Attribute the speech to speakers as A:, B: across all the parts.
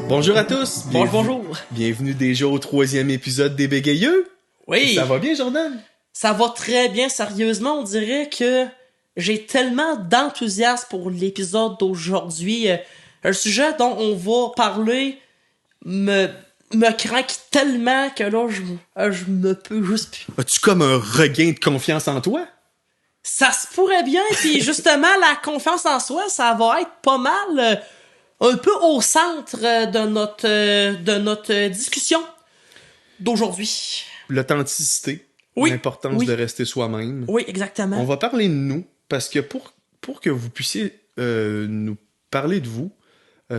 A: Bonjour à tous!
B: Bonjour!
A: Bienvenue déjà au 3e épisode des Bégayeux!
B: Oui!
A: Ça va bien, Jordan?
B: Ça va très bien, sérieusement, on dirait que j'ai tellement d'enthousiasme pour l'épisode d'aujourd'hui. Un sujet dont on va parler me craque tellement que là, je me peux juste plus.
A: As-tu comme un regain de confiance en toi?
B: Ça se pourrait bien, puis justement, la confiance en soi, ça va être pas mal... un peu au centre de notre discussion d'aujourd'hui.
A: L'authenticité,
B: oui,
A: l'importance de rester soi-même.
B: Oui, exactement.
A: On va parler de nous, parce que pour que vous puissiez nous parler de vous,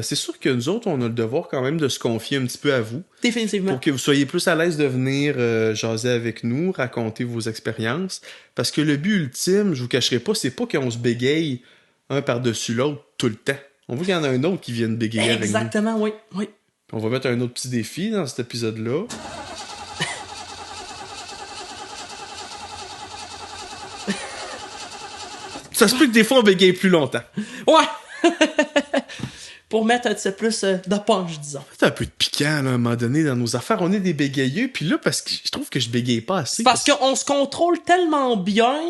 A: c'est sûr que nous autres, on a le devoir quand même de se confier un petit peu à vous.
B: Définitivement.
A: Pour que vous soyez plus à l'aise de venir jaser avec nous, raconter vos expériences. Parce que le but ultime, je vous cacherai pas, c'est pas qu'on se bégaye un par-dessus l'autre tout le temps. On veut qu'il y en a un autre qui vienne bégayer avec nous.
B: Exactement, oui.
A: On va mettre un autre petit défi dans cet épisode-là. Ça se peut que des fois on bégaye plus longtemps.
B: Ouais! Pour mettre un petit peu plus de punch, disons.
A: C'est un peu de piquant, là, à un moment donné, dans nos affaires. On est des bégayeux, puis là, parce que je trouve que je bégaye pas assez.
B: Parce qu'on se contrôle tellement bien,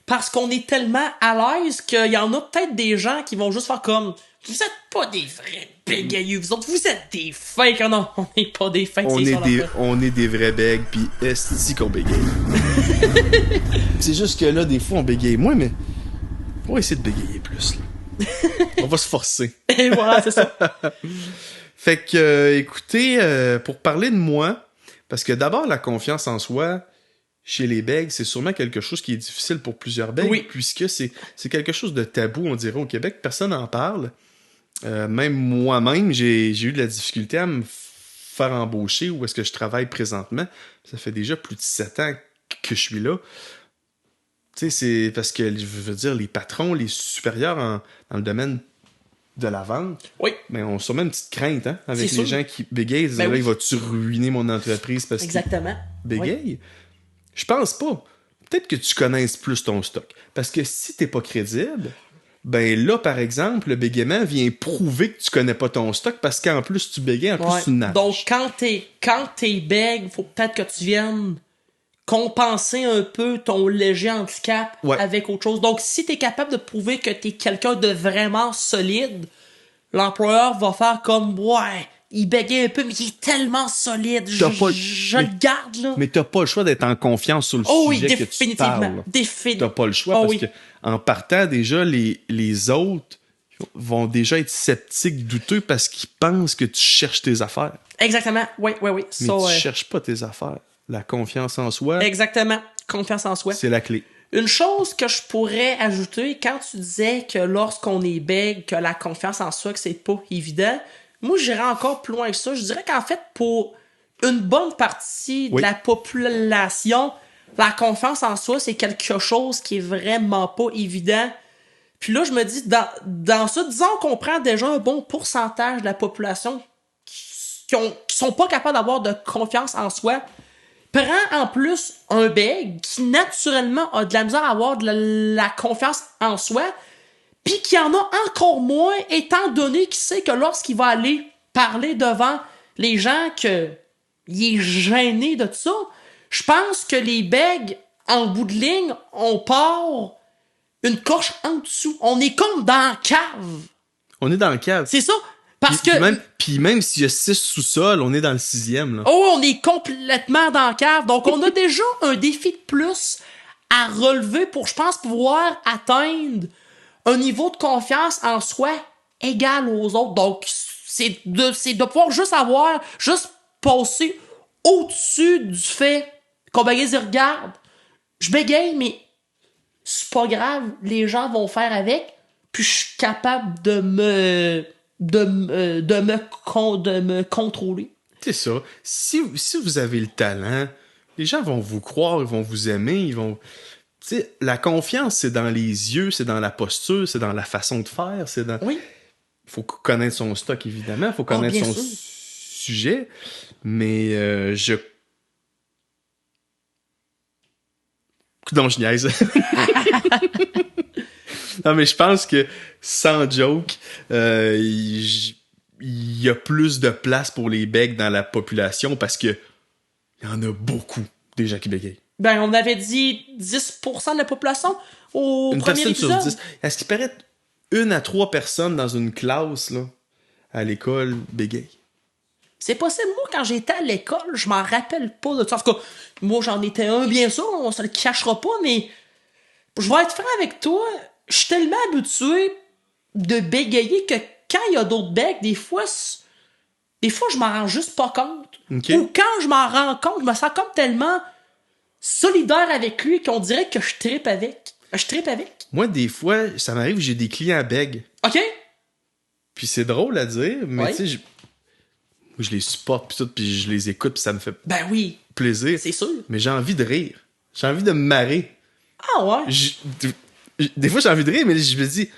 B: parce qu'on est tellement à l'aise qu'il y en a peut-être des gens qui vont juste faire comme... Vous êtes pas des vrais bégayeux, vous autres, vous êtes des fakes. Non, on n'est pas des fakes,
A: on est des vrais bègues, pis est-ce qu'on bégaye? C'est juste que là, des fois, on bégaye moins, mais on va essayer de bégayer plus, là. On va se forcer.
B: Et voilà, c'est ça.
A: Fait que, écoutez, pour parler de moi, parce que d'abord, la confiance en soi, chez les bègues, c'est sûrement quelque chose qui est difficile pour plusieurs bègues, puisque c'est quelque chose de tabou, on dirait, au Québec. Personne n'en parle. Même moi-même, j'ai eu de la difficulté à me faire embaucher où est-ce que je travaille présentement. Ça fait déjà plus de 7 ans que je suis là. Tu sais, c'est parce que, je veux dire, les patrons, les supérieurs dans le domaine de la vente, mais on a sûrement une petite crainte, hein, avec les gens qui bégayent. Là, il va-tu ruiner mon entreprise parce qu'il bégaye? Je pense pas. Peut-être que tu connaisses plus ton stock. Parce que si t'es pas crédible, ben là, par exemple, le bégaiement vient prouver que tu connais pas ton stock parce qu'en plus, tu bégayes, en plus, tu nages.
B: Donc, quand t'es bègue, faut peut-être que tu viennes compenser un peu ton léger handicap avec autre chose. Donc, si t'es capable de prouver que t'es quelqu'un de vraiment solide, l'employeur va faire comme, il bégaye un peu, mais il est tellement solide. Je le garde, là.
A: Mais t'as pas le choix d'être en confiance sur le sujet que tu parles.
B: Définitivement.
A: T'as pas le choix parce que en partant, déjà, les autres vont déjà être sceptiques, douteux parce qu'ils pensent que tu cherches tes affaires.
B: Exactement. Oui.
A: Mais tu cherches pas tes affaires. La confiance en soi.
B: Exactement. Confiance en soi.
A: C'est la clé.
B: Une chose que je pourrais ajouter, quand tu disais que lorsqu'on est bègue, que la confiance en soi, que c'est pas évident, moi, j'irais encore plus loin que ça. Je dirais qu'en fait, pour une bonne partie de la population, la confiance en soi, c'est quelque chose qui est vraiment pas évident. Puis là, je me dis, dans ça, disons qu'on prend déjà un bon pourcentage de la population qui sont pas capables d'avoir de confiance en soi. Prends en plus un bègue qui, naturellement, a de la misère à avoir de la confiance en soi, puis qui en a encore moins, étant donné qu'il sait que lorsqu'il va aller parler devant les gens qu'il est gêné de tout ça, je pense que les bègues, en bout de ligne, on part une coche en dessous. On est comme dans la cave.
A: On est dans la cave.
B: C'est ça. Parce que...
A: Puis même s'il y a 6 sous-sols, on est dans le 6e. Là.
B: Oh, on est complètement dans la cave. Donc, on a déjà un défi de plus à relever pour, je pense, pouvoir atteindre un niveau de confiance en soi égal aux autres. Donc, c'est de pouvoir juste passer au-dessus du fait qu'on bégaye et regarde. Je bégaye, mais c'est pas grave. Les gens vont faire avec. Puis, je suis capable de me contrôler.
A: C'est ça. Si vous avez le talent, les gens vont vous croire, ils vont vous aimer, ils vont... Tu sais, la confiance, c'est dans les yeux, c'est dans la posture, c'est dans la façon de faire, c'est dans...
B: Oui.
A: Faut connaître son stock, évidemment. Faut connaître son sujet, mais non, je niaise. Non, mais je pense que, sans joke, il y a plus de place pour les becs dans la population parce que il y en a beaucoup, des gens qui bégayent.
B: Ben, on avait dit 10% de la population au
A: une
B: premier
A: personne
B: épisode.
A: sur 10. Est-ce qu'il paraît 1 à 3 personnes dans une classe, là, à l'école, bégayent?
B: C'est possible. Moi, quand j'étais à l'école, je m'en rappelle pas de ça. En tout cas, moi, j'en étais un, bien sûr. On se le cachera pas, mais je vais être franc avec toi. Je suis tellement habitué de bégayer que quand il y a d'autres becs, des fois, je m'en rends juste pas compte.
A: Okay.
B: Ou quand je m'en rends compte, je me sens comme tellement solidaire avec lui qu'on dirait que je trippe avec.
A: Moi, des fois, ça m'arrive, j'ai des clients bègues.
B: OK?
A: Puis c'est drôle à dire, mais
B: ouais.
A: tu sais, je les supporte pis tout, puis je les écoute, puis ça me fait
B: oui.
A: plaisir.
B: C'est sûr.
A: Mais j'ai envie de rire. J'ai envie de me marrer.
B: Ah ouais?
A: Des fois, j'ai envie de rire, mais je me dis,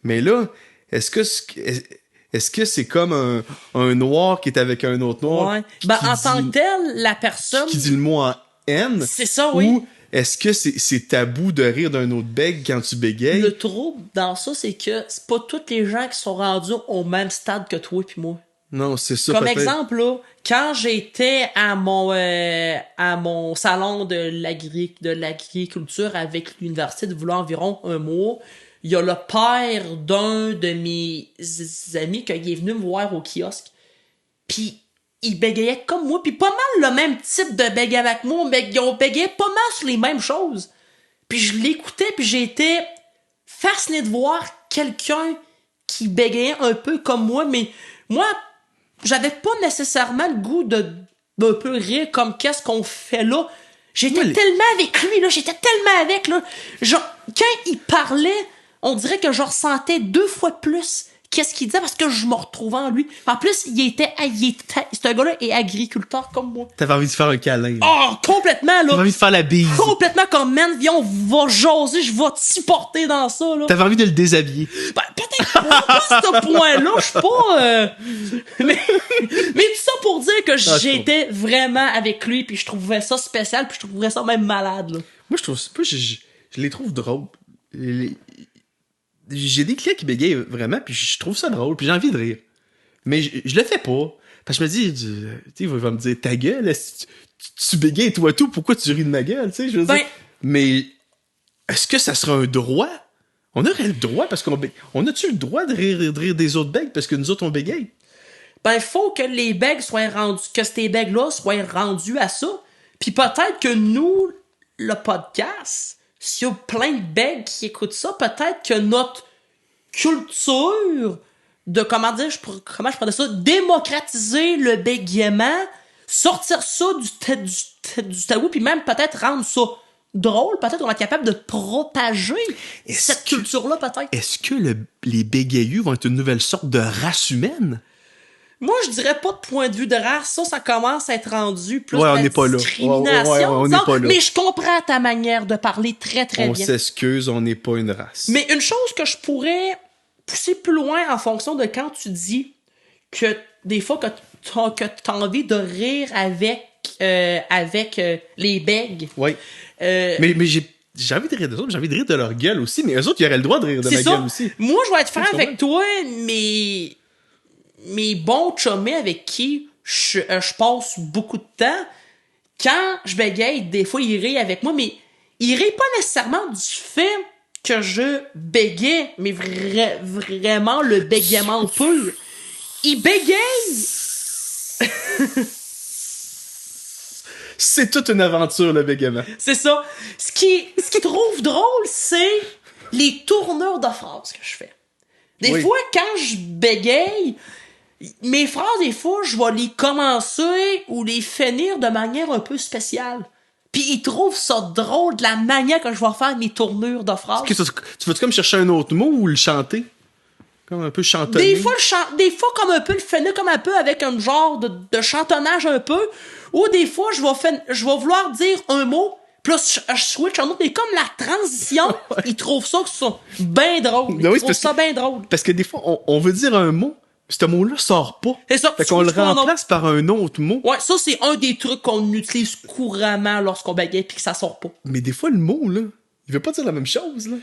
A: mais là, est-ce que c'est comme un noir qui est avec un autre noir?
B: Ouais. Ben, en tant que tel, la personne...
A: Qui dit le mot en N?
B: C'est ça, oui.
A: Ou est-ce que c'est tabou de rire d'un autre bègue quand tu bégayes?
B: Le trouble dans ça, c'est que c'est pas tous les gens qui sont rendus au même stade que toi et moi.
A: Non, c'est ça.
B: Comme exemple, là, quand j'étais à mon salon de l'agriculture avec l'université de vouloir environ un mois, il y a le père d'un de mes amis qui est venu me voir au kiosque. Puis il bégayait comme moi, puis pas mal le même type de bégaye avec moi, mais ils ont bégayé pas mal sur les mêmes choses. Puis je l'écoutais, puis j'ai été fasciné de voir quelqu'un qui bégayait un peu comme moi, mais moi, j'avais pas nécessairement le goût d'un peu rire comme qu'est-ce qu'on fait là. J'étais tellement avec lui, là, genre, quand il parlait, on dirait que je ressentais 2 fois plus qu'est-ce qu'il disait parce que je me retrouvais en lui. En plus, ce gars-là est agriculteur comme moi.
A: T'avais envie de faire un câlin.
B: Oh, complètement, là.
A: T'avais envie de faire la bise.
B: Complètement comme, man, viens, on va jaser, je vais t'y porter dans ça, là.
A: T'avais envie de le déshabiller.
B: Ben, peut-être pas à ce point-là, je suis pas... Mais tout ça pour dire que j'étais vraiment avec lui, puis je trouvais ça spécial, puis je trouvais ça même malade, là.
A: Moi, je les trouve drôles. J'ai des clients qui bégayent vraiment, puis je trouve ça drôle, puis j'ai envie de rire. Mais je le fais pas. Parce que je me dis, tu sais, il va me dire, ta gueule, tu bégayes toi tout, pourquoi tu ris de ma gueule, tu sais, je veux dire. Mais est-ce que ça serait un droit? On aurait le droit, parce on a-tu le droit de rire des autres bègues parce que nous autres, on bégaye?
B: Ben, il faut que les bègues soient rendus, que ces bègues-là soient rendus à ça. Puis peut-être que nous, le podcast, s'il y a plein de bègues qui écoutent ça, peut-être que notre culture de, comment je pourrais ça, démocratiser le bégaiement, sortir ça du tabou, puis même peut-être rendre ça drôle, peut-être qu'on va être capable de propager cette culture-là, peut-être.
A: Est-ce que les bégayeux vont être une nouvelle sorte de race humaine?
B: Moi, je dirais pas de point de vue de race. Ça commence à être rendu plus
A: on n'est pas là.
B: Discrimination.
A: On n'est pas là.
B: Mais je comprends ta manière de parler très, très bien.
A: On s'excuse, on n'est pas une race.
B: Mais une chose que je pourrais pousser plus loin en fonction de quand tu dis que des fois que t'as envie de rire avec les bègues.
A: Oui. Mais j'ai envie de rire d'eux autres, j'ai envie de rire de leur gueule aussi, mais eux autres, ils auraient le droit de rire de ma gueule aussi.
B: Moi, je vais être franc avec toi, mais mes bons chummés avec qui je passe beaucoup de temps, quand je bégaye, des fois, ils rient avec moi, mais ils rient pas nécessairement du fait que je bégaye, mais vraiment le bégaiement pur. Ils bégayent!
A: C'est toute une aventure, le bégaiement.
B: C'est ça. Ce qui trouve drôle, c'est les tournures de phrases que je fais. Des fois, quand je bégaye, mes phrases, des fois, je vais les commencer ou les finir de manière un peu spéciale. Puis ils trouvent ça drôle de la manière que je vais faire mes tournures de phrases.
A: Tu vas-tu comme chercher un autre mot ou le chanter? Comme un peu chantonner?
B: Des fois comme un peu le finir comme un peu avec un genre de chantonnage un peu. Ou des fois, je vais vouloir dire un mot, puis là, je switch un autre. Mais comme la transition, ils trouvent ça bien drôle. Ils trouvent ça bien drôle.
A: Parce que des fois, on veut dire un mot, Ce mot-là sort pas.
B: C'est ça.
A: Fait qu'on le remplace par un autre mot.
B: Ouais, ça, c'est un des trucs qu'on utilise couramment lorsqu'on bagaye pis que ça sort pas.
A: Mais des fois, le mot, là, il veut pas dire la même chose, là.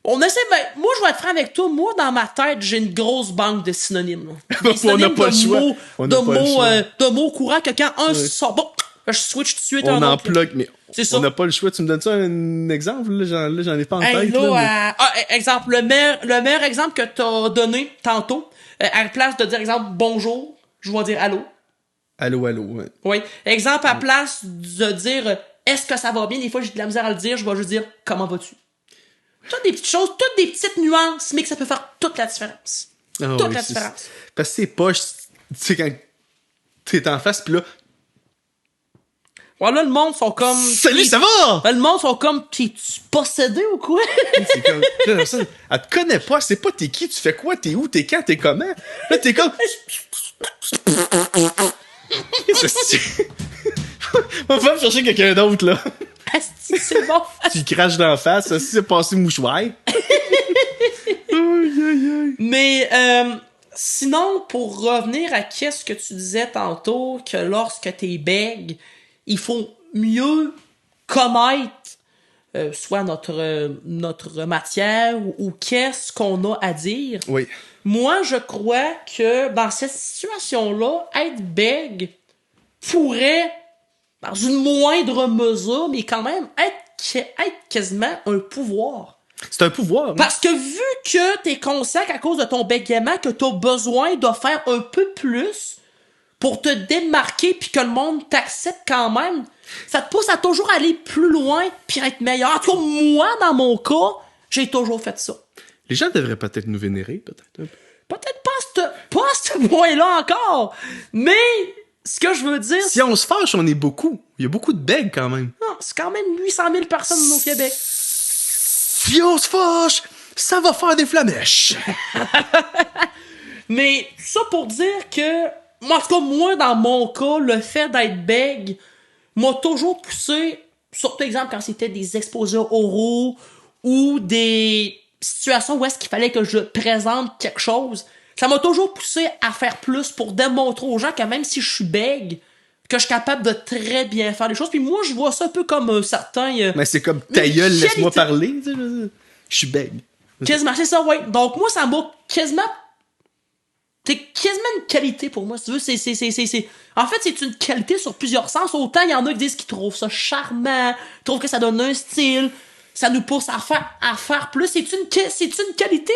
B: On essaie, moi, je vais être franc avec toi. Moi, dans ma tête, j'ai une grosse banque de synonymes. Des
A: On n'a pas le choix.
B: De mots courants que quand un sort, bon, je switch tout de suite
A: on en plug, mais
B: c'est ça.
A: On n'a pas le choix. Tu me donnes ça un exemple? Là, j'en ai pas en tête.
B: Là, exemple, le meilleur exemple que t'as donné tantôt, à la place de dire, exemple, bonjour, je vais dire allô.
A: Allô, ouais.
B: Oui. Exemple, à la place de dire, est-ce que ça va bien? Des fois, j'ai de la misère à le dire, je vais juste dire, comment vas-tu? Toutes des petites choses, toutes des petites nuances, mais que ça peut faire toute la différence. Toute la différence.
A: Parce que c'est poche, tu sais, quand t'es en face, pis là...
B: Voilà, le monde sont comme...
A: Salut, ça va?
B: Le monde sont comme, t'es-tu possédé ou quoi?
A: C'est comme... Là, ça, elle te connaît pas, c'est pas t'es qui, tu fais quoi, t'es où, t'es quand, t'es comment? Là, t'es comme... On va me chercher quelqu'un d'autre, là.
B: C'est bon.
A: Tu craches dans la face, ça, c'est passé mouchoir.
B: Mais sinon, pour revenir à qu'est-ce que tu disais tantôt, que lorsque t'es bègue, il faut mieux connaître soit notre matière ou qu'est-ce qu'on a à dire.
A: Oui.
B: Moi, je crois que dans cette situation-là, être bègue pourrait, dans une moindre mesure, mais quand même, être quasiment un pouvoir.
A: C'est un pouvoir.
B: Parce que vu que t'es conscient qu'à cause de ton bégaiement, que t'as besoin de faire un peu plus pour te démarquer puis que le monde t'accepte quand même, ça te pousse à toujours aller plus loin puis être meilleur. En tout cas, moi, dans mon cas, j'ai toujours fait ça.
A: Les gens devraient peut-être nous vénérer, peut-être.
B: Peut-être pas à ce point-là encore, mais ce que je veux dire...
A: Si on se fâche, on est beaucoup. Il y a beaucoup de bègues quand même.
B: Non, c'est quand même 800 000 personnes au Québec.
A: Si on se fâche, ça va faire des flamèches.
B: Mais ça pour dire que, moi, en tout cas, moi, dans mon cas, le fait d'être bègue m'a toujours poussé, surtout exemple quand c'était des exposés oraux ou des situations où est-ce qu'il fallait que je présente quelque chose, ça m'a toujours poussé à faire plus pour démontrer aux gens que même si je suis bègue, que je suis capable de très bien faire les choses. Puis moi, je vois ça un peu comme certains...
A: Mais c'est comme ta gueule, laisse-moi parler. Je suis bègue.
B: Quasiment, c'est ça, ouais. Donc moi, ça m'a quasiment... C'est quasiment une qualité pour moi, si tu veux. En fait, c'est une qualité sur plusieurs sens. Autant il y en a qui disent qu'ils trouvent ça charmant, trouvent que ça donne un style, ça nous pousse à faire plus. C'est une qualité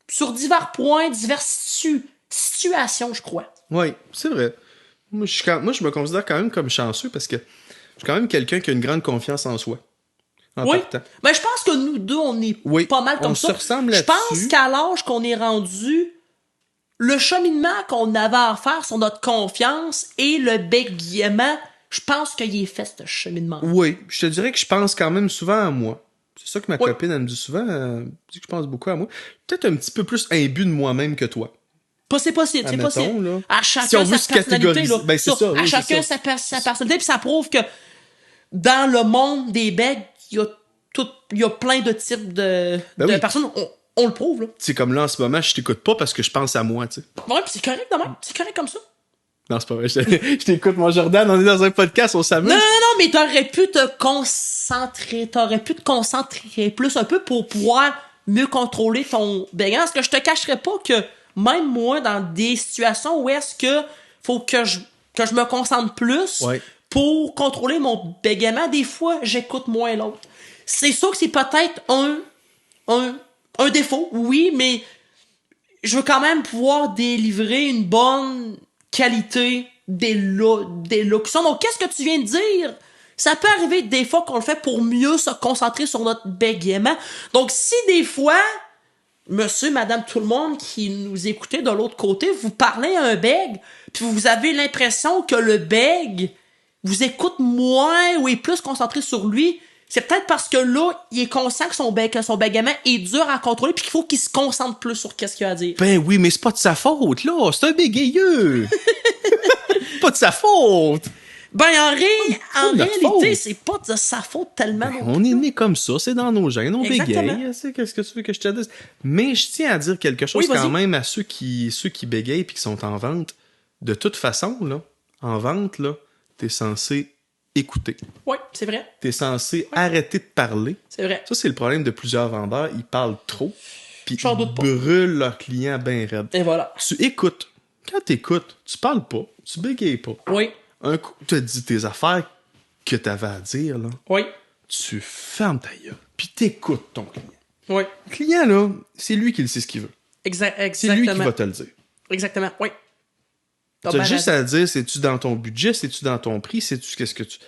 B: sur divers points, diverses situations, je crois.
A: Oui, c'est vrai. Moi, je me considère quand même comme chanceux parce que je suis quand même quelqu'un qui a une grande confiance en soi.
B: Oui. Ben, je pense que nous deux, on est pas mal comme ça.
A: On se ressemble
B: là-dessus. Je pense qu'à l'âge qu'on est rendu, le cheminement qu'on avait à faire sur notre confiance et le bégaiement, je pense qu'il est fait, ce cheminement.
A: Oui, je te dirais que je pense quand même souvent à moi. C'est ça que ma copine, elle me dit souvent. Elle me dit que je pense beaucoup à moi. Peut-être un petit peu plus imbu de moi-même que toi.
B: C'est possible.
A: Là.
B: À chacun
A: si on veut
B: sa personnalité. Là.
A: Ben, c'est ça.
B: À chacun sa personnalité. Puis ça prouve que dans le monde des bègues, il y a plein de types de personnes. On le prouve, là.
A: C'est comme là, en ce moment, je t'écoute pas parce que je pense à moi, tu sais.
B: Ouais, pis c'est correct de même. C'est correct comme ça.
A: Non, c'est pas vrai. Je t'écoute, mon Jordan. On est dans un podcast, on s'amuse.
B: Non, mais t'aurais pu te concentrer plus un peu pour pouvoir mieux contrôler ton bégaiement. Parce que je te cacherais pas que même moi, dans des situations où est-ce que faut que je me concentre plus pour contrôler mon bégaiement, des fois, j'écoute moins l'autre. C'est sûr que c'est peut-être un défaut, oui, mais je veux quand même pouvoir délivrer une bonne qualité d'élocution. Donc, qu'est-ce que tu viens de dire? Ça peut arriver des fois qu'on le fait pour mieux se concentrer sur notre bégaiement. Donc, si des fois, monsieur, madame, tout le monde qui nous écoutez de l'autre côté, vous parlez à un bègue, puis vous avez l'impression que le bègue vous écoute moins ou est plus concentré sur lui, c'est peut-être parce que là, il est conscient que son bégaiement est dur à contrôler puis qu'il faut qu'il se concentre plus sur qu'est-ce qu'il a à dire.
A: Ben oui, mais c'est pas de sa faute, là. C'est un bégayeux. Pas de sa faute.
B: Ben, en réalité, c'est pas de sa faute tellement.
A: Ben, on est né comme ça, c'est dans nos gènes, on
B: Exactement.
A: bégaye. Qu'est-ce que tu veux que je te dise? Mais je tiens à dire quelque chose quand même à ceux qui bégayent et qui sont en vente. De toute façon, là, en vente, là, t'es censé écouter.
B: Oui, c'est vrai.
A: T'es censé arrêter de parler.
B: C'est vrai.
A: Ça, c'est le problème de plusieurs vendeurs. Ils parlent trop, puis ils
B: doute pas.
A: brûlent leurs clients bien raides.
B: Et voilà.
A: Tu écoutes. Quand t'écoutes, tu parles pas, tu bégayes pas.
B: Oui.
A: Un coup, tu as dit tes affaires que t'avais à dire, là.
B: Oui.
A: Tu fermes ta gueule, puis t'écoutes ton client.
B: Oui.
A: Le client, là, c'est lui qui le sait ce qu'il veut.
B: Exactement.
A: C'est lui qui va te le dire.
B: Exactement, oui.
A: Tu as juste à dire, c'est-tu dans ton budget, c'est-tu dans ton prix, c'est-tu qu'est-ce que tu...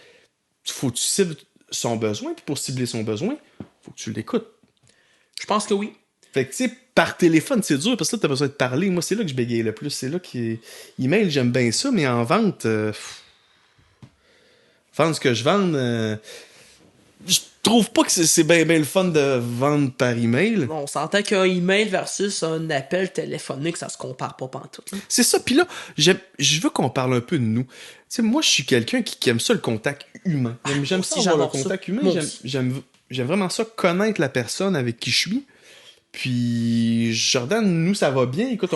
A: Faut que tu cibles son besoin, puis pour cibler son besoin, faut que tu l'écoutes.
B: Je pense que oui.
A: Fait que, tu sais, par téléphone, c'est dur, parce que là, t'as besoin de parler. Moi, c'est là que je bégaye le plus. C'est là que... Email, j'aime bien ça, mais en vente... Vendre ce que je vends... Je trouve pas que c'est bien le fun de vendre par email.
B: On s'entend qu'un email versus un appel téléphonique, ça se compare pas pantoute.
A: C'est ça. Puis là, je veux qu'on parle un peu de nous. Tu sais, moi, je suis quelqu'un qui aime ça, le contact humain. J'aime ça avoir le contact humain. J'aime vraiment ça, connaître la personne avec qui je suis. Puis, Jordan, nous, ça va bien. Écoute,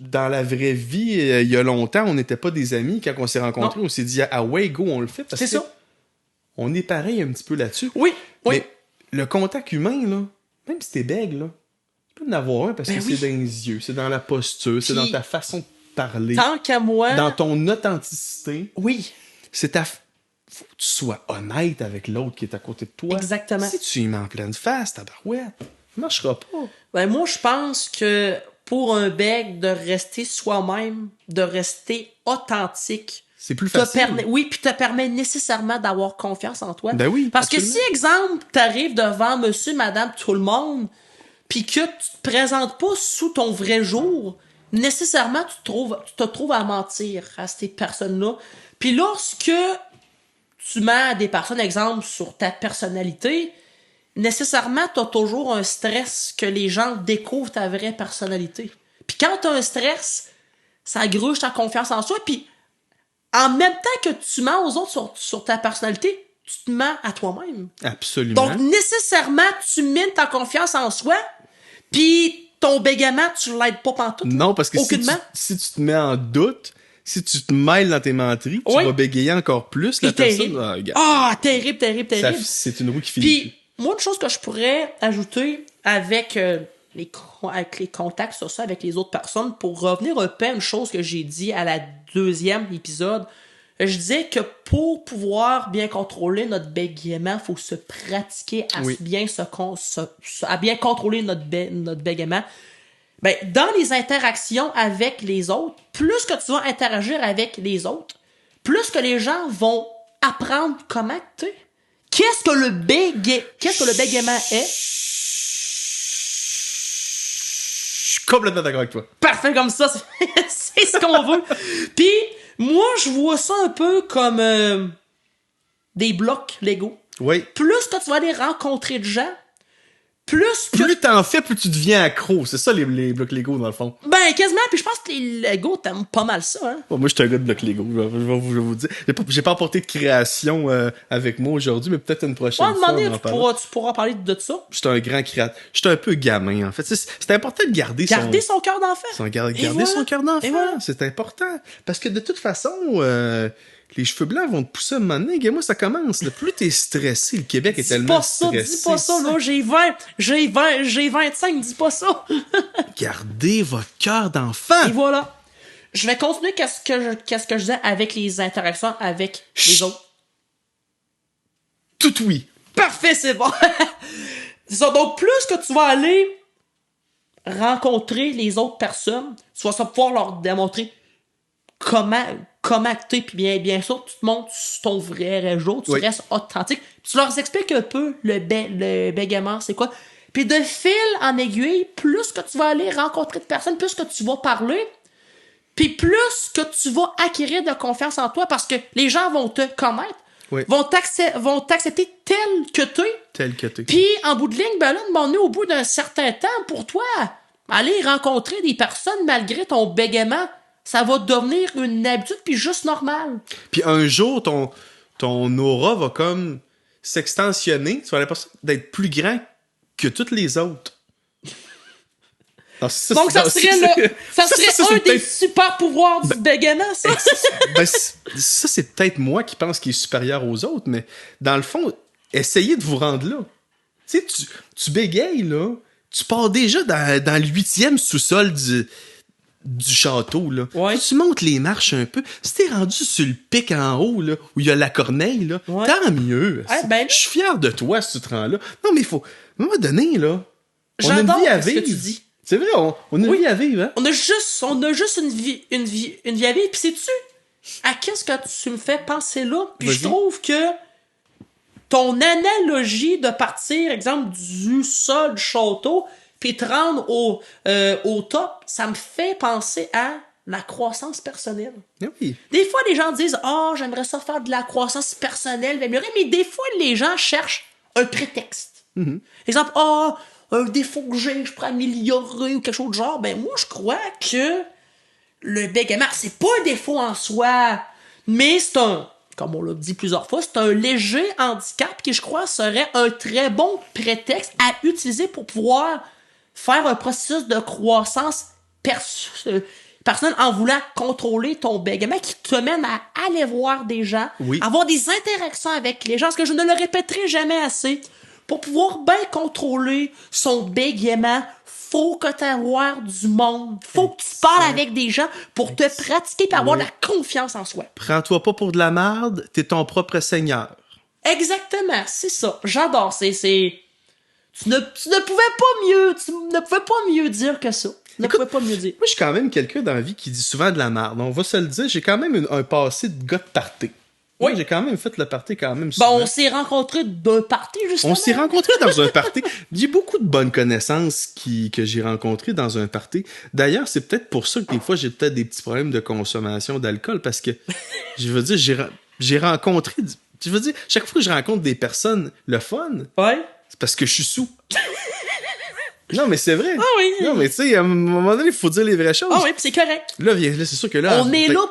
A: dans la vraie vie, il y a longtemps, on n'était pas des amis. Quand on s'est rencontrés, on s'est dit, ah ouais, go, on le fait.
B: C'est ça.
A: On est pareil un petit peu là-dessus.
B: Oui, oui.
A: Mais le contact humain, là, même si t'es bègue, là, tu peux en avoir un parce que c'est dans les yeux, c'est dans la posture, c'est dans ta façon de parler.
B: Tant qu'à moi...
A: Dans ton authenticité.
B: Oui.
A: C'est faut que tu sois honnête avec l'autre qui est à côté de toi.
B: Exactement.
A: Si tu y mets en pleine face, tabarouette, ça marchera pas.
B: Ben, moi, je pense que pour un bègue, de rester soi-même, de rester authentique...
A: C'est plus facile.
B: Oui, puis te permet nécessairement d'avoir confiance en toi.
A: Ben oui.
B: Parce absolument. Que si, exemple, t'arrives devant monsieur, madame, tout le monde, puis que tu te présentes pas sous ton vrai jour, nécessairement, tu te trouves à mentir à ces personnes-là. Puis lorsque tu mets des personnes, exemple, sur ta personnalité, nécessairement, t'as toujours un stress que les gens découvrent ta vraie personnalité. Puis quand t'as un stress, ça gruge ta confiance en soi, puis en même temps que tu mens aux autres sur ta personnalité, tu te mens à toi-même.
A: Absolument.
B: Donc, nécessairement, tu mines ta confiance en soi, puis ton bégaiement, tu l'aides pas pantoute.
A: Non, parce que si tu te mets en doute, si tu te mêles dans tes menteries, tu vas bégayer encore plus la personne.
B: Terrible.
A: C'est une roue qui finit.
B: Puis, moi, une chose que je pourrais ajouter avec les contacts sur ça avec les autres personnes, pour revenir un peu à une chose que j'ai dit à la deuxième épisode, je disais que pour pouvoir bien contrôler notre bégaiement, il faut se pratiquer à à bien contrôler notre bégaiement. Ben, dans les interactions avec les autres, plus que tu vas interagir avec les autres, plus que les gens vont apprendre comment tu es. Qu'est-ce que le bégaiement est?
A: Complètement d'accord avec toi.
B: Parfait, comme ça, c'est ce qu'on veut. Puis, moi, je vois ça un peu comme des blocs Lego.
A: Oui.
B: Plus que tu vas aller rencontrer de gens, plus
A: t'en fais, plus tu deviens accro. C'est ça, les blocs Lego, dans le fond.
B: Ben, quasiment. Puis je pense que les Lego, t'aimes pas mal ça, hein.
A: Bon, moi, je suis un gars de blocs Lego. Je vais vous dire. J'ai pas apporté de création avec moi aujourd'hui, mais peut-être une prochaine fois.
B: Tu pourras parler de ça.
A: Je suis un grand créateur. Je suis un peu gamin, en fait. C'est important de garder
B: son cœur d'enfant.
A: Garder son cœur d'enfant. Voilà. C'est important. Parce que de toute façon... les cheveux blancs vont te pousser un moment donné. Et moi, ça commence. Là. Plus t'es stressé, le Québec est tellement stressé.
B: Dis pas ça, là. J'ai 25, dis pas ça.
A: Gardez votre cœur d'enfant.
B: Et voilà. Je vais continuer qu'est-ce que je disais avec les interactions avec les autres.
A: Tout oui.
B: Parfait, c'est bon. C'est ça. Donc, plus que tu vas aller rencontrer les autres personnes, tu vas pouvoir leur démontrer comment t'es, puis bien sûr, tu te montres sur ton vrai jour, tu restes authentique, tu leur expliques un peu le bégaiement, c'est quoi. Puis de fil en aiguille, plus que tu vas aller rencontrer de personnes, plus que tu vas parler, puis plus que tu vas acquérir de confiance en toi, parce que les gens vont te connaître, vont t'accepter tel que t'es. Puis en bout de ligne, ben là, on est au bout d'un certain temps pour toi. Aller rencontrer des personnes malgré ton bégaiement, ça va devenir une habitude puis juste normal.
A: Puis un jour, ton aura va comme s'extensionner. Tu vas avoir l'impression d'être plus grand que toutes les autres.
B: Donc, ça serait un des super pouvoirs du bégaiement, ça?
A: Ça, c'est peut-être moi qui pense qu'il est supérieur aux autres, mais dans le fond, essayez de vous rendre là. Tu sais, tu bégayes, là, tu pars déjà dans le 8e sous-sol du château, là.
B: Ouais.
A: Tu montes les marches un peu. Si t'es rendu sur le pic en haut, là, où il y a la corneille, là, tant mieux. Je suis fier de toi si tu te rends là. Non, mais il faut... À un moment donné, là, on a une vie à vivre.
B: Ce que tu dis.
A: C'est vrai, on a une vie à vivre, hein?
B: On a juste une vie à vivre. Puis sais-tu, à qu'est-ce que tu me fais penser là? Puis je trouve que ton analogie de partir, exemple, du sol du château, puis te rendre au top, ça me fait penser à la croissance personnelle.
A: Oui.
B: Des fois, les gens disent « Ah, j'aimerais ça faire de la croissance personnelle, m'améliorer. » Mais des fois, les gens cherchent un prétexte.
A: Mm-hmm.
B: Exemple, « Ah, un défaut que j'ai, je pourrais améliorer ou quelque chose de genre. » Ben moi, je crois que le bégaiement, c'est pas un défaut en soi, mais c'est un, comme on l'a dit plusieurs fois, c'est un léger handicap qui, je crois, serait un très bon prétexte à utiliser pour pouvoir faire un processus de croissance personnelle en voulant contrôler ton bégaiement qui te mène à aller voir des gens, avoir des interactions avec les gens, parce que je ne le répéterai jamais assez. Pour pouvoir bien contrôler son bégaiement, faut que tu aies du monde. Faut que tu parles avec des gens pour te pratiquer et avoir de la confiance en soi.
A: Prends-toi pas pour de la merde, t'es ton propre seigneur.
B: Exactement, c'est ça. J'adore. Tu ne pouvais pas mieux dire que ça. Ne pouvais pas mieux dire.
A: Moi, je suis quand même quelqu'un dans la vie qui dit souvent de la merde. On va se le dire, j'ai quand même un passé de gars de party. Oui, j'ai quand même fait le party quand même souvent.
B: Bon, on s'est rencontrés d'un party, justement.
A: On s'est rencontrés dans un party. J'ai beaucoup de bonnes connaissances que j'ai rencontrées dans un party. D'ailleurs, c'est peut-être pour ça que des fois, j'ai peut-être des petits problèmes de consommation d'alcool, parce que, je veux dire, j'ai rencontré... Je veux dire, chaque fois que je rencontre des personnes, le fun, c'est parce que je suis sous. Non, mais c'est vrai.
B: Ah oui.
A: Non, mais tu sais, à un moment donné, il faut dire les vraies choses.
B: Ah oui, puis c'est correct.
A: Là, c'est sûr que là...
B: On est là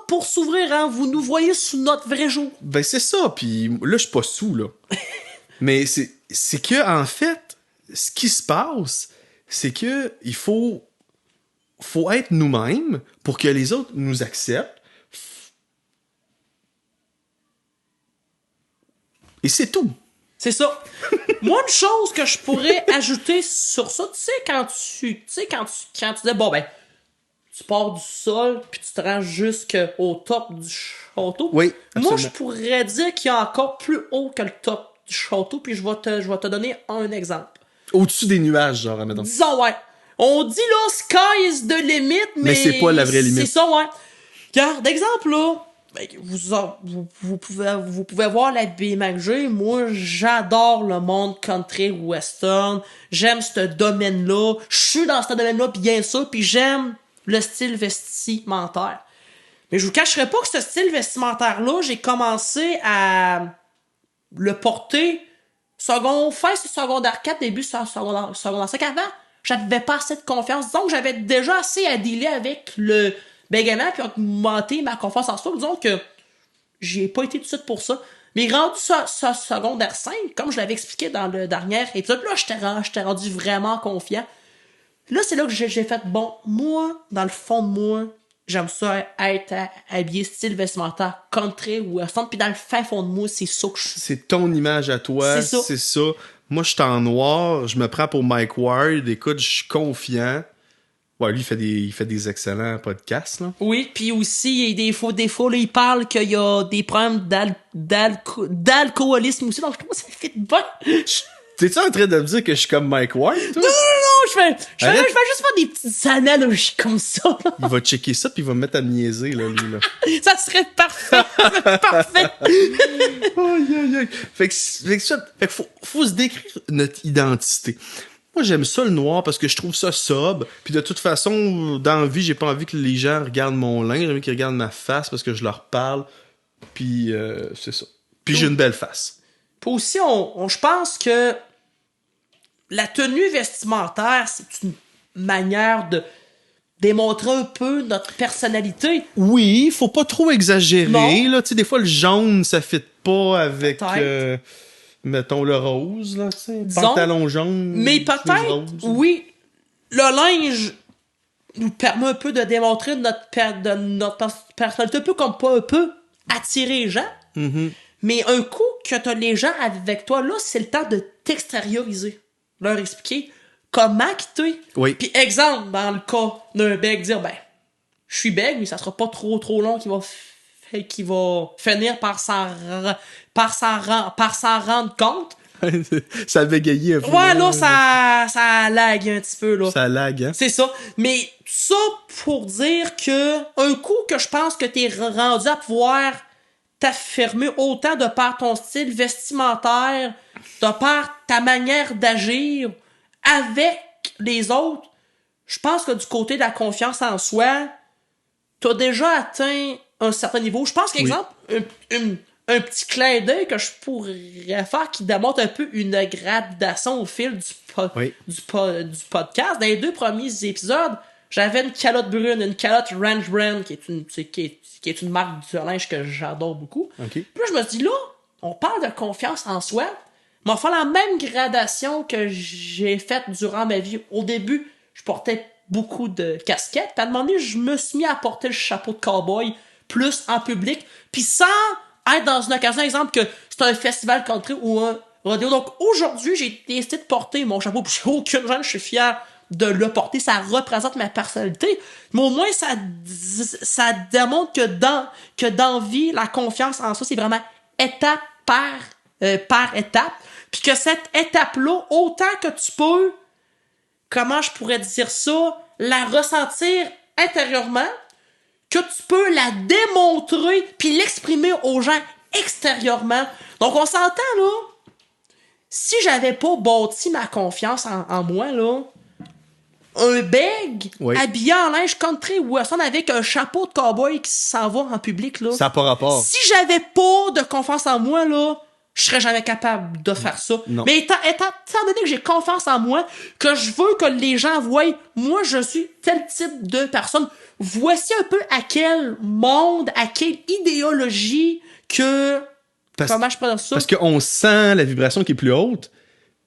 B: pour s'ouvrir, hein. Vous nous voyez sous notre vrai jour.
A: Ben, c'est ça. Puis là, je suis pas sous, là. Mais c'est que, en fait, ce qui se passe, c'est que il faut être nous-mêmes pour que les autres nous acceptent. Et c'est tout.
B: C'est ça. Moi, une chose que je pourrais ajouter sur ça, tu sais, quand tu dis, bon, ben, tu pars du sol, puis tu te rends jusqu'au top du château.
A: Oui, absolument.
B: Moi, je pourrais dire qu'il y a encore plus haut que le top du château, puis je vais te donner un exemple.
A: Au-dessus des nuages, genre, admettons.
B: Disons, ouais. On dit, là, sky is the limit, mais
A: c'est pas la vraie limite.
B: C'est ça, ouais. Regarde, d'exemple, là, vous pouvez voir la BMAC que j'ai. Moi, j'adore le monde country western. J'aime ce domaine-là. Je suis dans ce domaine-là, bien sûr, puis j'aime le style vestimentaire. Mais je vous cacherai pas que ce style vestimentaire-là, j'ai commencé à le porter secondaire 4, début secondaire 5 avant. J'avais pas assez de confiance. Donc, j'avais déjà assez à dealer avec le bégaiement puis augmenter ma confiance en soi. Disons que j'ai pas été tout de suite pour ça. Mais rendu ça secondaire 5, comme je l'avais expliqué dans le dernier épisode, là, j'étais rendu vraiment confiant. Là, c'est là que j'ai fait, bon, moi, dans le fond de moi, j'aime ça être habillé style vestimentaire country ou western, puis dans le fin fond de moi, c'est ça que je suis.
A: C'est ton image à toi, c'est ça. Moi, je suis en noir, je me prends pour Mike Ward, écoute, je suis confiant. Ouais, lui, il fait des excellents podcasts, là.
B: Oui, puis aussi, des fois, là, il parle qu'il y a des problèmes d'alcoolisme aussi, donc je trouve que ça fait de bon.
A: T'es-tu en train de me dire que je suis comme Mike Ward, toi?
B: Non, je vais juste faire des petites analogies comme ça.
A: Il va checker ça, puis il va me mettre à me niaiser, là, lui, là.
B: Ça serait parfait. Parfait.
A: Fait que faut se décrire notre identité. Moi, j'aime ça le noir parce que je trouve ça sobre. Puis de toute façon, dans la vie, j'ai pas envie que les gens regardent mon linge. J'ai envie qu'ils regardent ma face parce que je leur parle. Puis c'est ça. Puis j'ai une belle face.
B: Puis aussi, je pense que la tenue vestimentaire, c'est une manière démontrer un peu notre personnalité.
A: Oui, faut pas trop exagérer.
B: Non.
A: Là, tu sais, des fois, le jaune, ça fit pas avec, mettons, le rose, là, tu sais. Pantalon jaune.
B: Mais peut-être, oui, le linge nous permet un peu de démontrer notre personnalité, un peu comme pas un peu attirer les gens.
A: Mm-hmm.
B: Mais un coup que t'as les gens avec toi, là, c'est le temps de t'extérioriser. Leur expliquer comment t'es.
A: Oui.
B: Puis exemple, dans le cas d'un bègue, dire, ben, je suis bègue, mais ça sera pas trop long qui va finir par s'en rendre compte.
A: Ça a bégayé un peu.
B: Ouais, là, ça lag un petit peu, là.
A: Ça lag, hein?
B: C'est ça. Mais ça pour dire que un coup que je pense que t'es rendu à pouvoir t'affirmer autant de par ton style vestimentaire, de par ta manière d'agir avec les autres, je pense que du côté de la confiance en soi, t'as déjà atteint un certain niveau. Je pense qu'exemple, un petit clin d'œil que je pourrais faire qui démontre un peu une gradation au fil du podcast. Dans les 2 premiers épisodes, j'avais une calotte brune, une calotte Ranch Brand, qui est une marque de linge que j'adore beaucoup.
A: Okay.
B: Puis là, je me suis dit, là, on parle de confiance en soi, mais on va faire la même gradation que j'ai faite durant ma vie. Au début, je portais beaucoup de casquettes, puis à un moment donné, je me suis mis à porter le chapeau de cowboy plus en public, puis sans être dans une occasion, exemple, que c'est un festival country ou un rodéo. Donc aujourd'hui, j'ai décidé de porter mon chapeau, puis j'ai aucune gêne, je suis fier de le porter, ça représente ma personnalité, mais au moins ça démontre que dans vie, la confiance en soi, c'est vraiment étape par étape, puis que cette étape-là, autant que tu peux, comment je pourrais dire ça, la ressentir intérieurement, que tu peux la démontrer puis l'exprimer aux gens extérieurement. Donc on s'entend là, si j'avais pas bâti ma confiance en moi là, un bègue habillé en linge country western avec un chapeau de cowboy qui s'en va en public là.
A: Ça n'a pas rapport.
B: Si j'avais pas de confiance en moi là, je serais jamais capable de faire ça.
A: Non.
B: Mais étant donné que j'ai confiance en moi, que je veux que les gens voient, moi je suis tel type de personne, voici un peu à quel monde, à quelle idéologie comment je peux dire ça?
A: Parce qu'on sent la vibration qui est plus haute,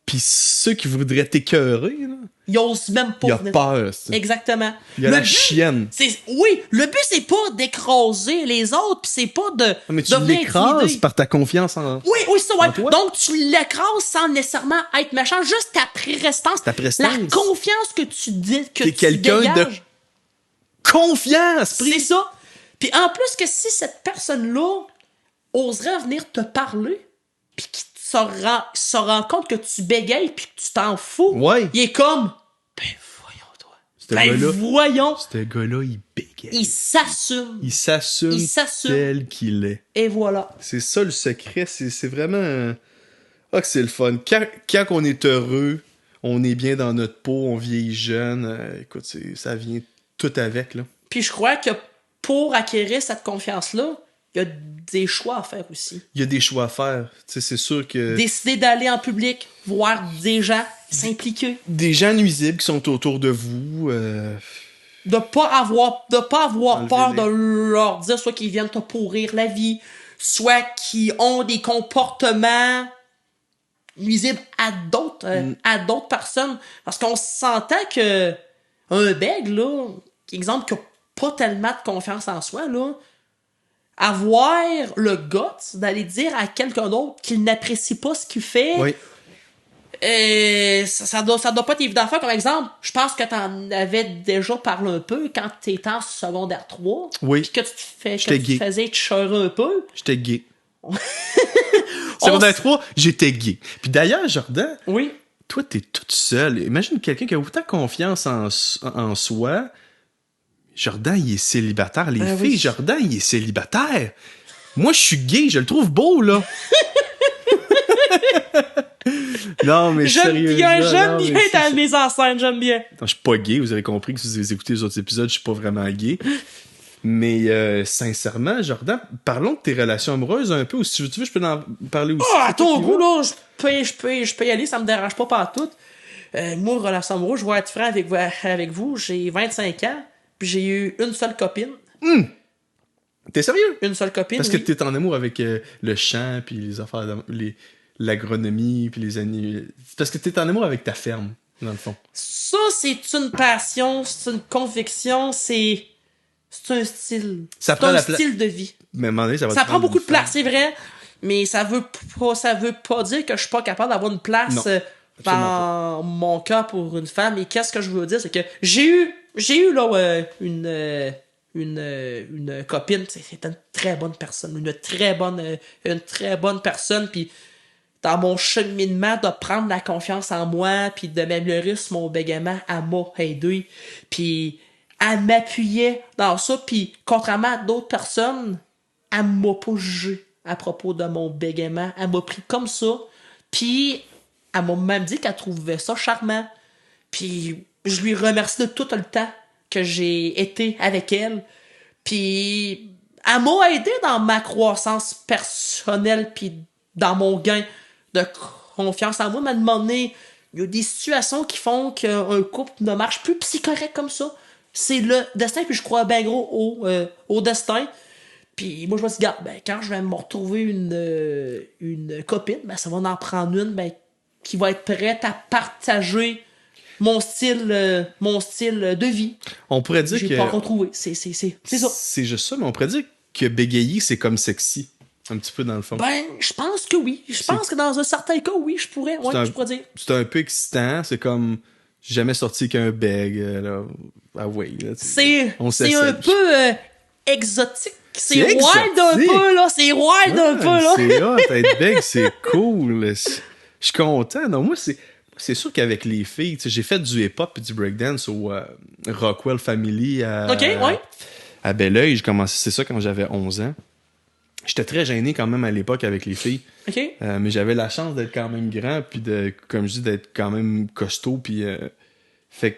A: puis ceux qui voudraient t'écœurer, là,
B: ils osent même pas.
A: Il y a peur.
B: Exactement.
A: Il y a la chienne.
B: Oui, le but c'est pas d'écraser les autres, pis c'est pas de.
A: Mais tu l'écrases par ta confiance en.
B: Oui, ça, ouais. Donc tu l'écrases sans nécessairement être méchant, juste ta prestance.
A: Ta prestance.
B: La confiance que tu dis que
A: t'es
B: tu
A: quelqu'un
B: dégages.
A: De confiance.
B: C'est ça. Puis en plus que si cette personne-là oserait venir te parler, puis qu'il se rend compte que tu bégayes puis que tu t'en fous, il est comme voyons.
A: Ce gars-là, il bégaye.
B: Il s'assume.
A: Il s'assume tel qu'il est.
B: Et voilà.
A: C'est ça le secret. C'est vraiment... Ah, que c'est le fun. Quand on est heureux, on est bien dans notre peau, on vieillit jeune. Écoute, ça vient tout avec, là.
B: Puis je crois que pour acquérir cette confiance-là, il y a des choix à faire aussi.
A: Il y a des choix à faire. Tu sais, c'est sûr que...
B: Décider d'aller en public, voir des gens, s'impliquer.
A: Des gens nuisibles qui sont autour de vous.
B: De pas avoir peur de leur dire soit qu'ils viennent te pourrir la vie, soit qu'ils ont des comportements nuisibles à d'autres personnes. Parce qu'on s'entend que un bègue, là, exemple, qui a pas tellement de confiance en soi, là, avoir le guts d'aller dire à quelqu'un d'autre qu'il n'apprécie pas ce qu'il fait, ça doit pas être évident à faire. Comme exemple, je pense que t'en avais déjà parlé un peu quand t'étais en secondaire 3.
A: Oui.
B: Puis que tu te faisais te cheurer un peu.
A: J'étais gay. Secondaire 3, j'étais gay. Puis d'ailleurs, Jordan, toi, t'es toute seule. Imagine quelqu'un qui a autant confiance en soi. Jordan, il est célibataire. Les filles, Jordan, il est célibataire. Moi, je suis gay, je le trouve beau, là. Non, mais sérieux.
B: J'aime bien ta mise en scène, j'aime bien.
A: Non, je suis pas gay, vous avez compris que si vous écoutez les autres épisodes, je suis pas vraiment gay. Mais sincèrement, Jordan, parlons de tes relations amoureuses un peu, ou si tu veux, je peux en parler aussi.
B: À ton goût, là, je peux y aller, ça me dérange pas partout. Moi, relation amoureuse, je vais être franc avec vous, j'ai 25 ans. j'ai eu une seule copine.
A: T'es sérieux?
B: Une seule copine,
A: Parce que t'es en amour avec le chant, puis les affaires, l'agronomie, puis les années... Parce que t'es en amour avec ta ferme, dans le fond.
B: Ça, c'est une passion, c'est une conviction, c'est un style.
A: Ça
B: c'est
A: prend
B: un
A: la
B: style de vie.
A: Mais à un moment donné, ça va te
B: Ça prend
A: prendre
B: beaucoup
A: une
B: de place,
A: femme.
B: c'est vrai, mais ça veut pas dire que je suis pas capable d'avoir une place
A: Non,
B: dans mon cas pour une femme. Et qu'est-ce que je veux dire, c'est que j'ai eu là une copine, c'est une très bonne personne, une très bonne personne, puis dans mon cheminement de prendre la confiance en moi, puis de m'améliorer sur mon bégaiement, elle m'a aidé, puis elle m'appuyait dans ça, puis contrairement à d'autres personnes, elle m'a pas jugé à propos de mon bégaiement, elle m'a pris comme ça, puis elle m'a même dit qu'elle trouvait ça charmant, puis je lui remercie de tout le temps que j'ai été avec elle, puis elle m'a aidé dans ma croissance personnelle, puis dans mon gain de confiance en moi, mais à un moment donné, il y a des situations qui font qu'un couple ne marche plus, pis c'est correct comme ça. C'est le destin, puis je crois bien gros au destin. Puis moi, je me suis dit, regarde, ben, quand je vais me retrouver une copine, ben, ça va en prendre une ben, qui va être prête à partager mon style de vie.
A: On pourrait dire que...
B: J'ai pas retrouvé. C'est ça.
A: C'est juste ça, mais on pourrait dire que bégayer, c'est comme sexy. Un petit peu dans le fond.
B: Ben, je pense que oui. Je pense que dans un certain cas, oui, je pourrais dire.
A: C'est un peu excitant. C'est comme... J'ai jamais sorti qu'un beg, là. Ah ouais, là.
B: C'est un peu exotique. C'est wild un peu, là. C'est wild un peu, là.
A: C'est hot, être beg, c'est cool. Je suis content. Non, moi, c'est sûr qu'avec les filles, j'ai fait du hip-hop et du breakdance au Rockwell Family à Belleuil. J'ai commencé, c'est ça, quand j'avais 11 ans. J'étais très gêné quand même à l'époque avec les filles.
B: Okay.
A: Mais j'avais la chance d'être quand même grand, puis comme je dis, d'être quand même costaud, puis fait que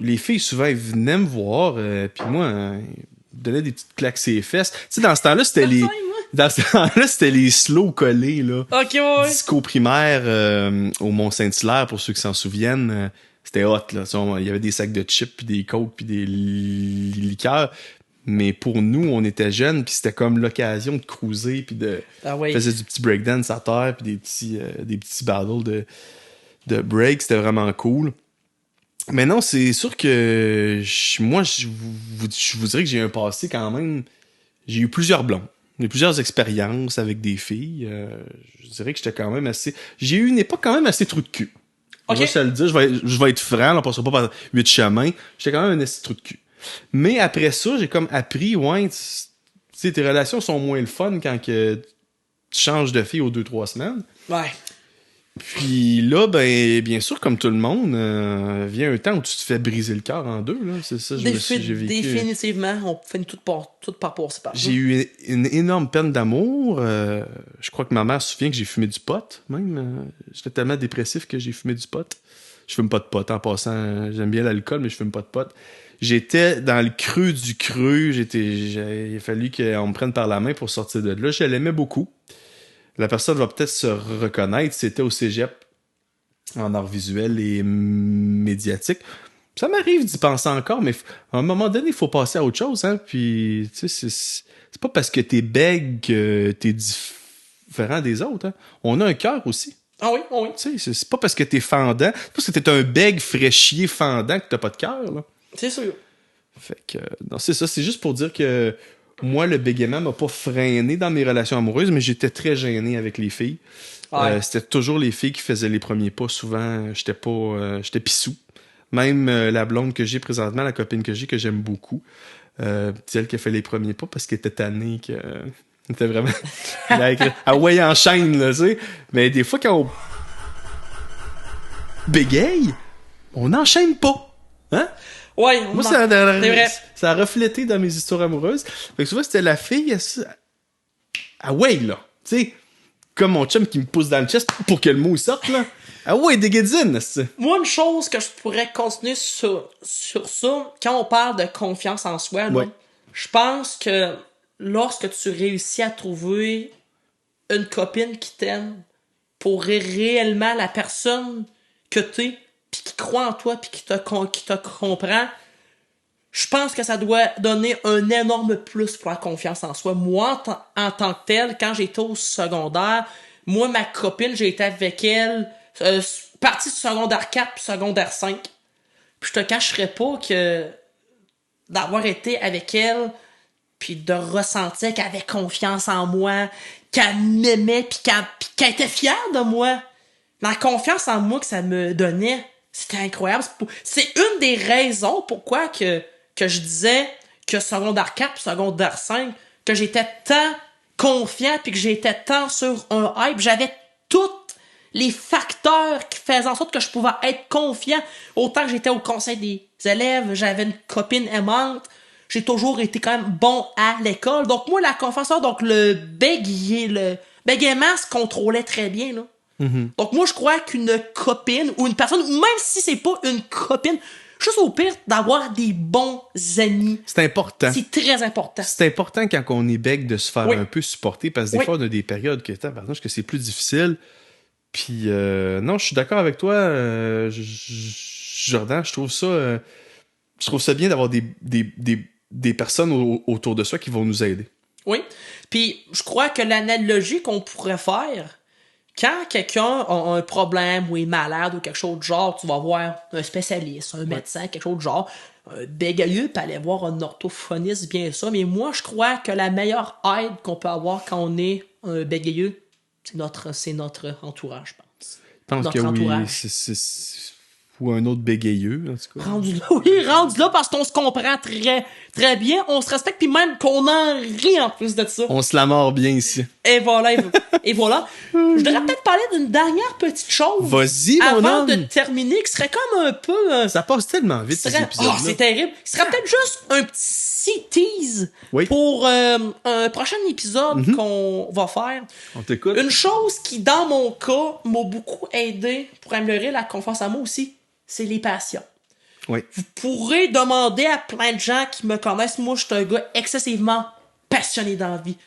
A: les filles, souvent, elles venaient me voir, puis moi, ils me donnaient des petites claques sur les fesses. Tu sais, dans ce temps-là, c'était les... Dans ce temps-là, c'était les slow collés, là.
B: Ok, ouais.
A: Disco primaire au Mont-Saint-Hilaire, pour ceux qui s'en souviennent. C'était hot, là. Il y avait des sacs de chips, puis des coke, puis des liqueurs. Mais pour nous, on était jeunes, puis c'était comme l'occasion de cruiser, puis de faisait du petit breakdance à terre, puis des petits battles de break. C'était vraiment cool. Mais non, c'est sûr que moi, je vous dirais que j'ai un passé quand même... J'ai eu plusieurs blondes. J'ai eu plusieurs expériences avec des filles. Je dirais que j'étais quand même assez... J'ai eu une époque quand même assez trou de cul. Okay. Je vais se le dire, je vais être franc, on passera pas par 8 chemins. J'étais quand même un assez trou de cul. Mais après ça, j'ai comme appris, ouais, tu sais, tes relations sont moins le fun quand que tu changes de fille aux 2-3 semaines.
B: Ouais.
A: Puis là, ben, bien sûr, comme tout le monde, vient un temps où tu te fais briser le cœur en deux, là. C'est ça, j'ai vécu.
B: Définitivement, on finit tout par passer par.
A: J'ai eu une énorme peine d'amour. Je crois que ma mère se souvient que j'ai fumé du pot, même. J'étais tellement dépressif que j'ai fumé du pot. Je fume pas de pot, en passant. J'aime bien l'alcool, mais je fume pas de pot. J'étais dans le creux du creux. Il a fallu qu'on me prenne par la main pour sortir de là. Je l'aimais beaucoup. La personne va peut-être se reconnaître. C'était au cégep, en art visuel et médiatique. Ça m'arrive d'y penser encore, mais à un moment donné, il faut passer à autre chose. Hein? Puis, tu sais, c'est pas parce que t'es bègue que t'es différent des autres. Hein? On a un cœur aussi.
B: Ah oui, oui.
A: Tu sais, c'est pas parce que t'es fendant, c'est pas parce que t'es un bègue fraîchier fendant que t'as pas de cœur, là.
B: C'est sûr.
A: Fait que, non, c'est ça. C'est juste pour dire que moi, le bégaiement m'a pas freiné dans mes relations amoureuses, mais j'étais très gêné avec les filles. Ouais. C'était toujours les filles qui faisaient les premiers pas. Souvent, j'étais pissou. Même la blonde que j'ai présentement, la copine que j'ai, que j'aime beaucoup, c'est elle qui a fait les premiers pas parce qu'elle était tannée, que était vraiment... ah ouais, en chaîne, là, tu sais. Mais des fois, quand on bégaye, on n'enchaîne pas. Hein?
B: Ouais,
A: moi, ça a reflété dans mes histoires amoureuses. Fait que souvent, c'était la fille, ah ouais, là. Tu sais, comme mon chum qui me pousse dans le chest pour que le mot sorte, là. Ah ouais, déguédine.
B: Moi, une chose que je pourrais continuer sur ça, quand on parle de confiance en soi, là, je pense que lorsque tu réussis à trouver une copine qui t'aime pour réellement la personne que t'es, puis qui croit en toi, puis qui te comprend, je pense que ça doit donner un énorme plus pour la confiance en soi. Moi, en tant que tel, quand j'étais au secondaire, moi, ma copine, j'ai été avec elle, partie du secondaire 4 puis secondaire 5. Puis je te cacherai pas que d'avoir été avec elle, puis de ressentir qu'elle avait confiance en moi, qu'elle m'aimait, puis qu'elle était fière de moi. La confiance en moi que ça me donnait, c'était incroyable. C'est une des raisons pourquoi que je disais que secondaire 4 puis secondaire 5, que j'étais tant confiant puis que j'étais tant sur un hype. J'avais tous les facteurs qui faisaient en sorte que je pouvais être confiant. Autant que j'étais au conseil des élèves, j'avais une copine aimante, j'ai toujours été quand même bon à l'école. Donc moi, la confiance, donc le bégaiement se contrôlait très bien, là. Mm-hmm. Donc moi, je crois qu'une copine ou une personne, ou même si c'est pas une copine, juste au pire, d'avoir des bons amis.
A: C'est important.
B: C'est très important.
A: C'est important quand on est bègue de se faire un peu supporter, parce que des fois, on a des périodes que c'est plus difficile. Puis, non, je suis d'accord avec toi, Jordan, je trouve ça bien d'avoir des personnes autour de soi qui vont nous aider.
B: Oui. Puis, je crois que l'analogie qu'on pourrait faire, quand quelqu'un a un problème ou est malade ou quelque chose de genre, tu vas voir un spécialiste, un médecin, quelque chose de genre, un bégayeux, puis aller voir un orthophoniste, bien ça. Mais moi, je crois que la meilleure aide qu'on peut avoir quand on est un bégayeux, c'est notre entourage, je pense.
A: Je pense
B: notre
A: que
B: entourage.
A: Oui, ou un autre bégayeux, en tout cas.
B: Rendu là parce qu'on se comprend très, très bien, on se respecte, puis même qu'on en rit en plus de ça.
A: On se la mord bien ici.
B: Et voilà, et voilà. Je voudrais peut-être parler d'une dernière petite chose.
A: Vas-y, mon homme.
B: Avant de terminer, qui serait comme un peu...
A: Ça passe tellement vite, ces épisodes-là.
B: C'est terrible. Ce serait peut-être juste un petit tease pour un prochain épisode qu'on va faire.
A: On t'écoute.
B: Une chose qui, dans mon cas, m'a beaucoup aidé pour améliorer la confiance en moi aussi, c'est les passions.
A: Oui.
B: Vous pourrez demander à plein de gens qui me connaissent, moi, je suis un gars excessivement passionné dans la vie.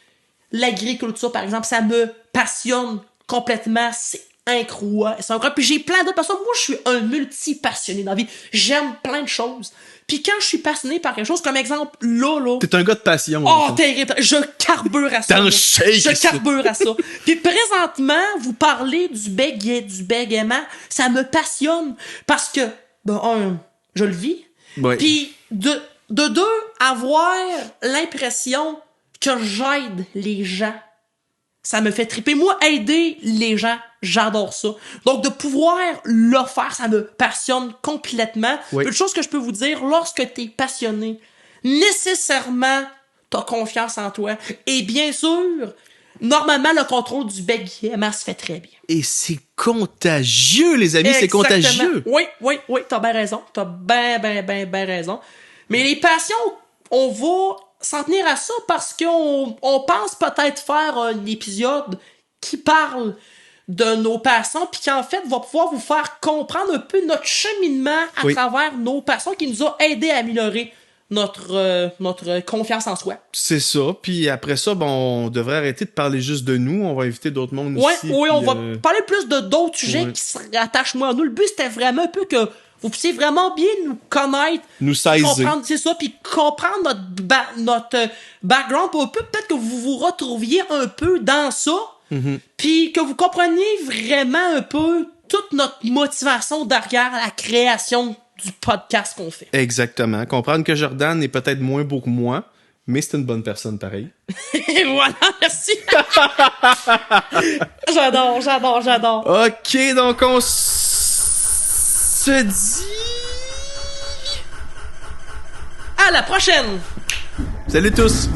B: L'agriculture, par exemple, ça me passionne complètement. C'est incroyable. Puis j'ai plein d'autres personnes. Moi, je suis un multi-passionné dans la vie. J'aime plein de choses. Puis quand je suis passionné par quelque chose, comme exemple, là...
A: T'es un gars de passion.
B: Oh, terrible. Je carbure à ça. Je carbure à ça. Puis présentement, vous parlez du bégaiement. Ça me passionne. Parce que, je le vis.
A: Oui.
B: Puis de deux, avoir l'impression que j'aide les gens. Ça me fait triper. Moi, aider les gens, j'adore ça. Donc, de pouvoir le faire, ça me passionne complètement.
A: Oui.
B: Une chose que je peux vous dire, lorsque t'es passionné, nécessairement, t'as confiance en toi. Et bien sûr, normalement, le contrôle du bégaiement se fait très bien.
A: Et c'est contagieux, les amis, c'est contagieux.
B: Oui, t'as bien raison. T'as bien raison. Mais les passions, on va s'en tenir à ça parce qu'on pense peut-être faire un épisode qui parle de nos passions puis qui en fait va pouvoir vous faire comprendre un peu notre cheminement à travers nos passions qui nous a aidé à améliorer notre confiance en soi.
A: C'est ça. Puis après ça, on devrait arrêter de parler juste de nous. On va inviter d'autres mondes aussi.
B: Oui, on va parler plus de d'autres sujets qui se rattachent moins à nous. Le but, c'était vraiment un peu que vous puissiez vraiment bien nous connaître.
A: Nous saisir.
B: Comprendre, c'est ça, puis comprendre notre background. Pour un peu, peut-être que vous vous retrouviez un peu dans ça. Mm-hmm. Puis que vous compreniez vraiment un peu toute notre motivation derrière la création du podcast qu'on fait.
A: Exactement. Comprendre que Jordan est peut-être moins beau que moi, mais c'est une bonne personne pareil.
B: Et voilà, merci. J'adore.
A: OK, donc on se dit...
B: À la prochaine!
A: Salut tous!